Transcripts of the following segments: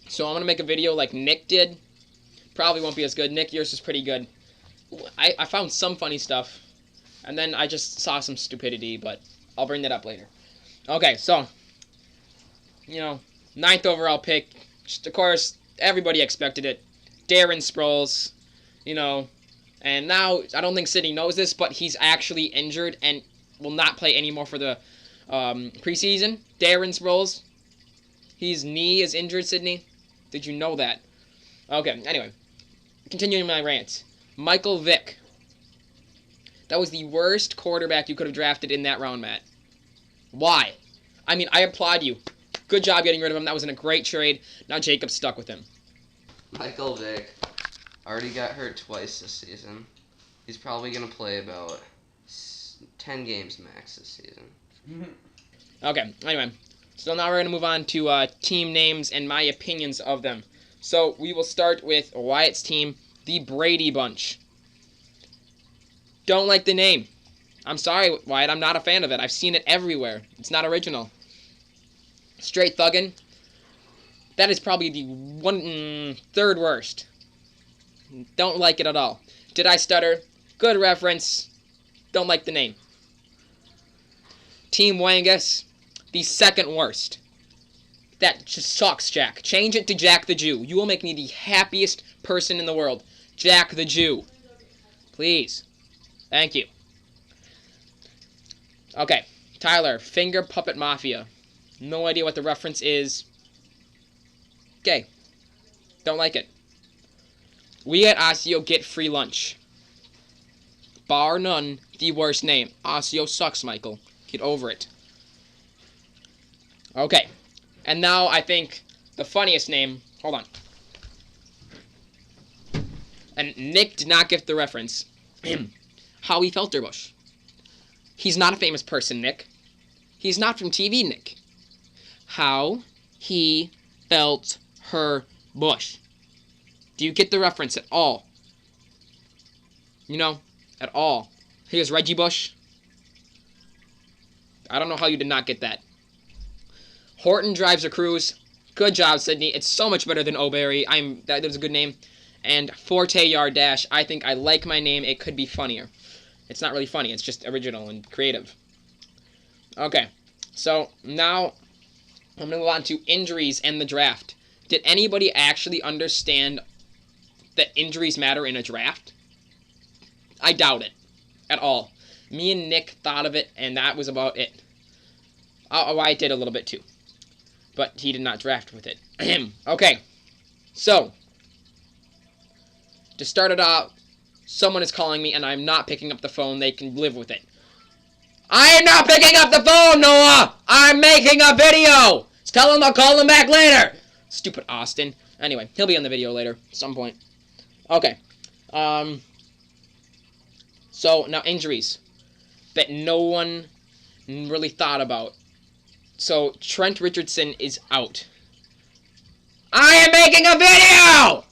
So I'm going to make a video like Nick did. Probably won't be as good. Nick, yours is pretty good. I found some funny stuff. And then I just saw some stupidity, but I'll bring that up later. Okay, so, you know, 9th overall pick. Just, of course, everybody expected it. Darren Sproles, you know. And now, I don't think Sydney knows this, but he's actually injured and will not play anymore for the preseason. Darren Sproles. His knee is injured, Sydney. Did you know that? Okay, anyway. Continuing my rant. Michael Vick. That was the worst quarterback you could have drafted in that round, Matt. Why? I mean, I applaud you. Good job getting rid of him. That was in a great trade. Now Jacob's stuck with him. Michael Vick already got hurt twice this season. He's probably going to play about 10 games max this season. Okay, anyway. So now we're going to move on to team names and my opinions of them. So we will start with Wyatt's team, the Brady Bunch. Don't like the name. I'm sorry, Wyatt. I'm not a fan of it. I've seen it everywhere. It's not original. Straight Thuggin'. That is probably the third worst. Don't like it at all. Did I stutter? Good reference. Don't like the name. Team Wangus. The second worst. That just sucks, Jack. Change it to Jack the Jew. You will make me the happiest person in the world. Jack the Jew. Please. Thank you. Okay. Tyler. Finger Puppet Mafia. No idea what the reference is. Okay. Don't like it. We at Osseo get free lunch. Bar none, the worst name. Osseo sucks, Michael. Get over it. Okay. And now I think the funniest name. Hold on. And Nick did not get the reference. Howie Felterbush. He's not a famous person, Nick. He's not from TV, Nick. How he felt her bush. Do you get the reference at all? You know, at all. Here's Reggie Bush. I don't know how you did not get that. Horton drives a cruise. Good job, Sydney. It's so much better than O'Berry. That was a good name. And Forte Yard Dash. I think I like my name. It could be funnier. It's not really funny. It's just original and creative. Okay. So now I'm going to move on to injuries and the draft. Did anybody actually understand that injuries matter in a draft? I doubt it. At all. Me and Nick thought of it, and that was about it. I did a little bit too. But he did not draft with it. Okay. So, to start it out, someone is calling me, and I'm not picking up the phone. They can live with it. I am not picking up the phone, Noah! I'm making a video! Tell him I'll call him back later! Stupid Austin. Anyway, he'll be on the video later, at some point. Okay. So, now injuries that no one really thought about. So, Trent Richardson is out. I am making a video!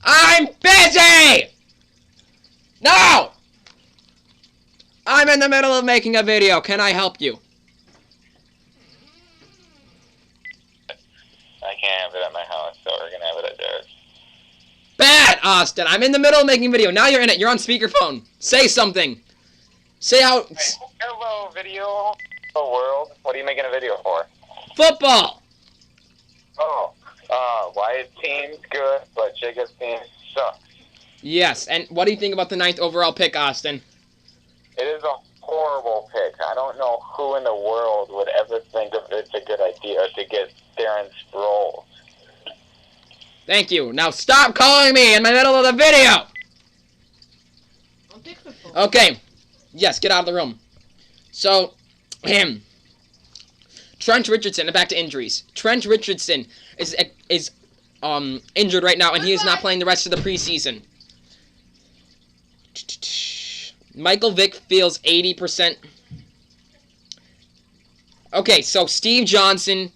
I'm busy! No! I'm in the middle of making a video. Can I help you? I can't have it at my house, so we're gonna have it at theirs. Bad, Austin. I'm in the middle of making a video. Now you're in it. You're on speakerphone. Say something. Say how... Hey, hello, video. Hello, world. What are you making a video for? Football. Oh, Wyatt's team's good, but Jacob's team sucks. Yes, and what do you think about the 9th overall pick, Austin? It is a horrible pick. I don't know who in the world would ever think of it's a good idea to get Darren Sproles. Thank you. Now stop calling me in the middle of the video. Okay. Yes, get out of the room. So, Trent Richardson, back to injuries. Trent Richardson is injured right now, and he is not playing the rest of the preseason. Michael Vick feels 80%. Okay, so Steve Johnson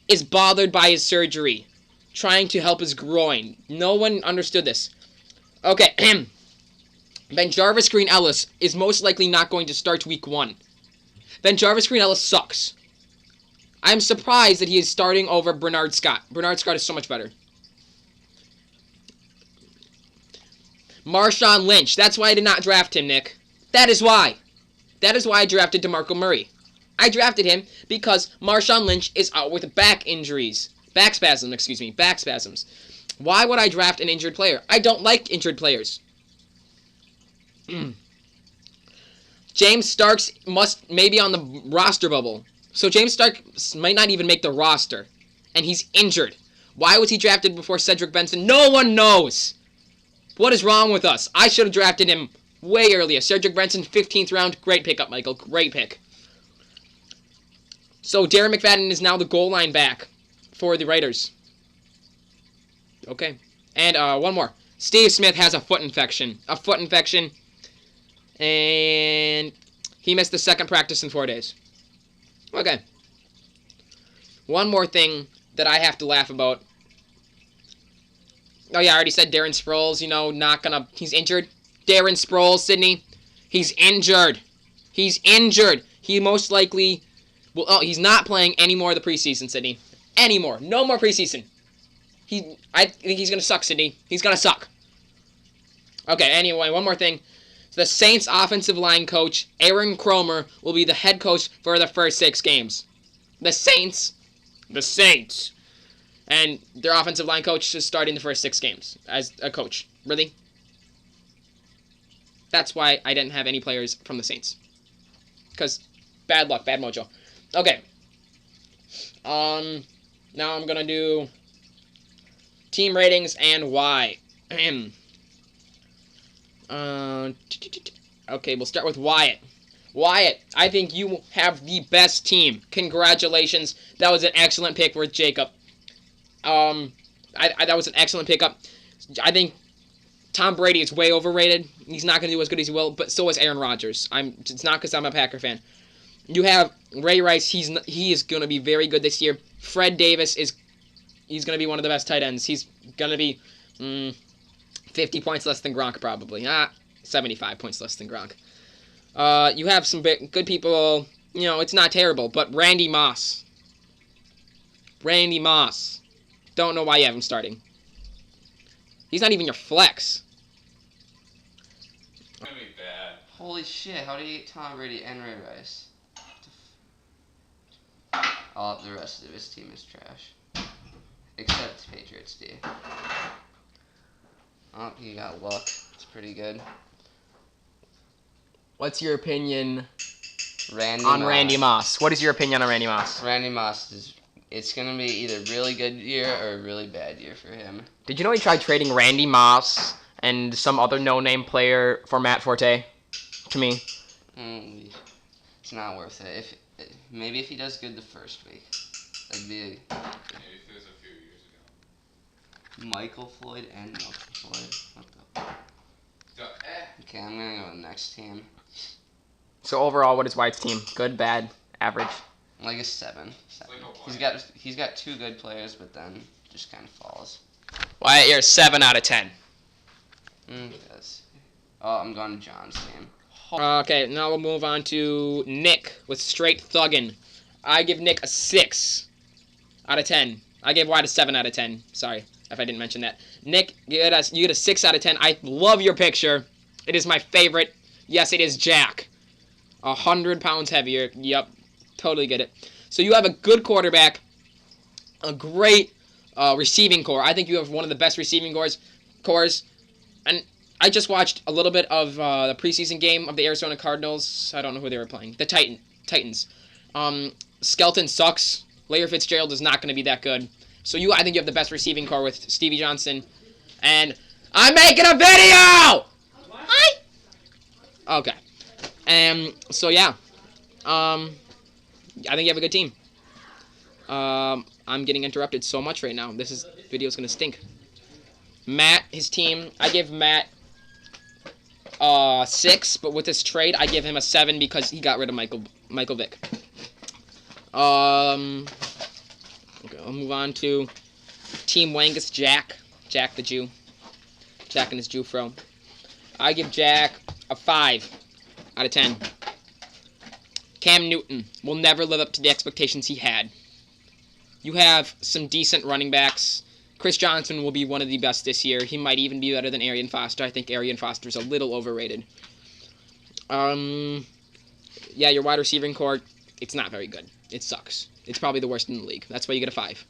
is bothered by his surgery, trying to help his groin. No one understood this. Okay, Ben Jarvis Green Ellis is most likely not going to start week 1. Ben Jarvis Green Ellis sucks. I'm surprised that he is starting over Bernard Scott. Bernard Scott is so much better. Marshawn Lynch. That's why I did not draft him, Nick. That is why. That is why I drafted DeMarco Murray. I drafted him because Marshawn Lynch is out with back injuries. Back spasms. Why would I draft an injured player? I don't like injured players. James Starks may be on the roster bubble. So James Starks might not even make the roster. And he's injured. Why was he drafted before Cedric Benson? No one knows. What is wrong with us? I should have drafted him way earlier. Cedric Benson, 15th round. Great pickup, Michael. Great pick. So Darren McFadden is now the goal line back for the Raiders. Okay. And one more. Steve Smith has a foot infection. And he missed the second practice in 4 days. Okay. One more thing that I have to laugh about. Oh, yeah, I already said Darren Sproles, he's injured. Darren Sproles, Sydney, he's injured. He most likely he's not playing any more of the preseason, Sydney. Anymore. No more preseason. I think he's going to suck, Sydney. He's going to suck. Okay, anyway, one more thing. The Saints offensive line coach, Aaron Kromer, will be the head coach for the first 6 games. The Saints. And their offensive line coach is starting the first 6 games as a coach. Really? That's why I didn't have any players from the Saints. Because bad luck, bad mojo. Okay. Now I'm going to do team ratings and why. Okay, we'll start with Wyatt. Wyatt, I think you have the best team. Congratulations. That was an excellent pick for Jacob. That was an excellent pickup. I think Tom Brady is way overrated. He's not going to do as good as he will, but so is Aaron Rodgers. It's not because I'm a Packer fan. You have Ray Rice. He is going to be very good this year. Fred Davis he's going to be one of the best tight ends. He's going to be 50 points less than Gronk probably. 75 points less than Gronk. You have some good people. It's not terrible, but Randy Moss. Don't know why you have him starting. He's not even your flex. Gonna be bad. Holy shit, how do you get Tom Brady and Ray Rice? Oh, the rest of his team is trash. Except Patriots D. Oh, he got luck. It's pretty good. What's your opinion Randy Moss? What is your opinion on Randy Moss? Randy Moss it's going to be either really good year or a really bad year for him. Did you know he tried trading Randy Moss and some other no-name player for Matt Forte? To me. It's not worth it. Maybe if he does good the first week. That'd be Maybe if it was a few years ago. Michael Floyd and Michael Floyd. What the? Okay, I'm going to go with the next team. So overall, what is White's team? Good, bad, average? Like a 7. Like He's got 2 good players, but then just kind of falls. Wyatt, you're a 7 out of 10. Yes. Oh, I'm going to John's team. Okay, now we'll move on to Nick with Straight Thuggin'. I give Nick a 6 out of 10. I gave Wyatt a 7 out of 10. Sorry if I didn't mention that. Nick, you get a 6 out of 10. I love your picture. It is my favorite. Yes, it is Jack. 100 pounds heavier. Yep. Totally get it. So you have a good quarterback, a great receiving core. I think you have one of the best receiving cores. And I just watched a little bit of the preseason game of the Arizona Cardinals. I don't know who they were playing. The Titans. Skelton sucks. Larry Fitzgerald is not going to be that good. So I think you have the best receiving core with Stevie Johnson. And I'm making a video! Hi! Okay. So yeah. I think you have a good team. I'm getting interrupted so much right now. This video's gonna stink. Matt, his team, I give Matt 6, but with this trade, I give him a 7 because he got rid of Michael Vick. Okay, I'll move on to Team Wangus Jack the Jew. Jack and his Jew fro. I give Jack a 5 out of 10. Cam Newton will never live up to the expectations he had. You have some decent running backs. Chris Johnson will be one of the best this year. He might even be better than Arian Foster. I think Arian Foster's a little overrated. Yeah, your wide receiving core, it's not very good. It sucks. It's probably the worst in the league. That's why you get a 5.